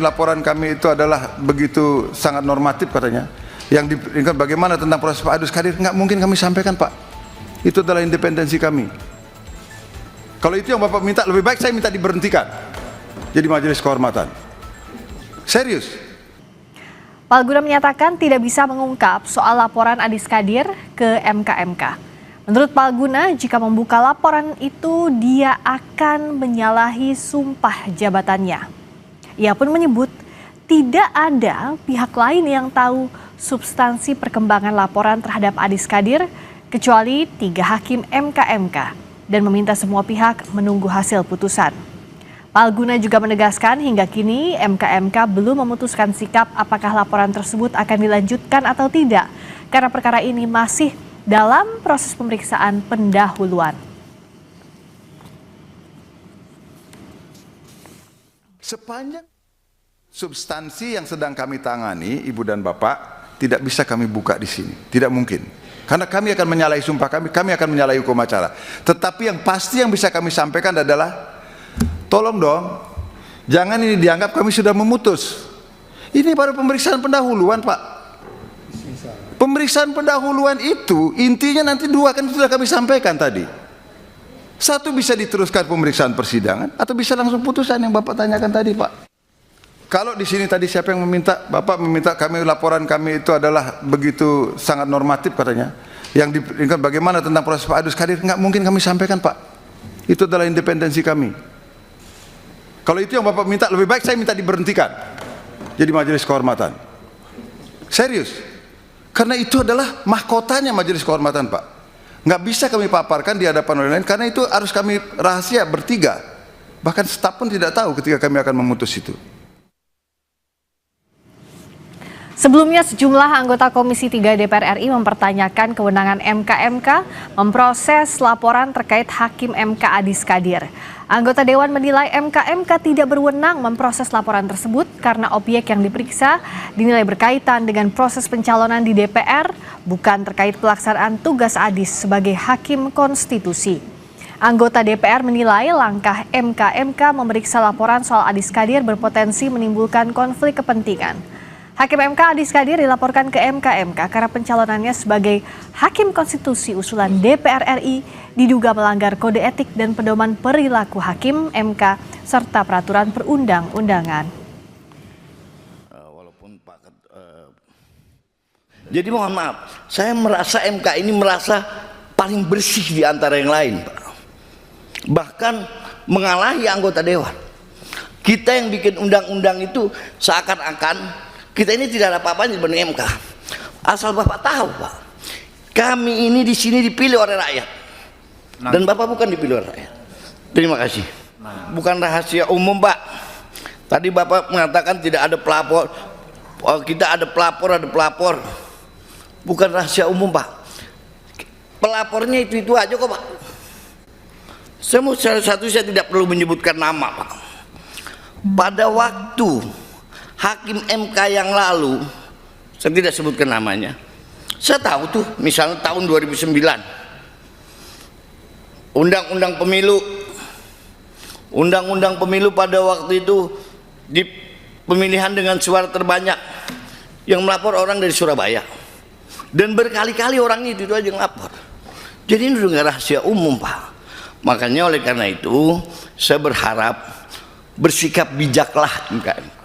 laporan kami itu adalah begitu sangat normatif katanya. Yang diberikan bagaimana tentang proses Pak Adus Kadir, nggak mungkin kami sampaikan Pak. Itu adalah independensi kami. Kalau itu yang Bapak minta, lebih baik saya minta diberhentikan jadi majelis kehormatan. Serius. Palguna menyatakan tidak bisa mengungkap soal laporan Adis Kadir ke MK. Menurut Palguna, jika membuka laporan itu dia akan menyalahi sumpah jabatannya. Ia pun menyebut tidak ada pihak lain yang tahu substansi perkembangan laporan terhadap Adis Kadir kecuali 3 hakim MK dan meminta semua pihak menunggu hasil putusan. Palguna juga menegaskan hingga kini MK belum memutuskan sikap apakah laporan tersebut akan dilanjutkan atau tidak karena perkara ini masih dalam proses pemeriksaan pendahuluan. Sepanjang substansi yang sedang kami tangani, Ibu dan Bapak, tidak bisa kami buka di sini. Tidak mungkin. Karena kami akan menyalahi sumpah kami akan menyalahi hukum acara. Tetapi yang pasti yang bisa kami sampaikan adalah, tolong dong, jangan ini dianggap kami sudah memutus. Ini baru pemeriksaan pendahuluan, Pak. Pemeriksaan pendahuluan itu intinya nanti 2 kan sudah kami sampaikan tadi. 1 bisa diteruskan pemeriksaan persidangan atau bisa langsung putusan yang Bapak tanyakan tadi, Pak. Kalau di sini tadi siapa yang meminta? Bapak meminta laporan kami itu adalah begitu sangat normatif katanya. Yang diberikan bagaimana tentang proses Pak Adus Kadir, nggak mungkin kami sampaikan, Pak. Itu adalah independensi kami. Kalau itu yang Bapak minta, lebih baik saya minta diberhentikan jadi majelis kehormatan. Serius. Karena itu adalah mahkotanya majelis kehormatan, Pak. Nggak bisa kami paparkan di hadapan orang lain karena itu harus kami rahasia bertiga. Bahkan staf pun tidak tahu ketika kami akan memutus itu. Sebelumnya sejumlah anggota Komisi 3 DPR RI mempertanyakan kewenangan MK memproses laporan terkait Hakim MK Adis Kadir. Anggota Dewan menilai MK tidak berwenang memproses laporan tersebut karena objek yang diperiksa dinilai berkaitan dengan proses pencalonan di DPR, bukan terkait pelaksanaan tugas Adis sebagai Hakim Konstitusi. Anggota DPR menilai langkah MK memeriksa laporan soal Adis Kadir berpotensi menimbulkan konflik kepentingan. Hakim MK Adis Kadir dilaporkan ke MK karena pencalonannya sebagai Hakim Konstitusi usulan DPR RI diduga melanggar kode etik dan pedoman perilaku Hakim MK serta peraturan perundang-undangan. Jadi mohon maaf, saya merasa MK ini merasa paling bersih di antara yang lain, Pak. Bahkan mengalahi anggota Dewan. Kita yang bikin undang-undang itu seakan-akan kita ini tidak ada apa-apanya dibanding MK. Asal Bapak tahu, Pak, kami ini di sini dipilih oleh rakyat, dan Bapak bukan dipilih oleh rakyat. Terima kasih. Bukan rahasia umum, Pak. Tadi Bapak mengatakan tidak ada pelapor. Kita ada pelapor. Bukan rahasia umum, Pak. Pelapornya itu aja kok, Pak. Salah satu saya tidak perlu menyebutkan nama, Pak. Pada waktu Hakim MK yang lalu, saya tidak sebutkan namanya, saya tahu tuh, misalnya tahun 2009 Undang-undang pemilu pada waktu itu di pemilihan dengan suara terbanyak, yang melapor orang dari Surabaya, dan berkali-kali orangnya itu aja yang lapor. Jadi ini udah rahasia umum, Pak. Makanya oleh karena itu saya berharap bersikap bijaklah MK.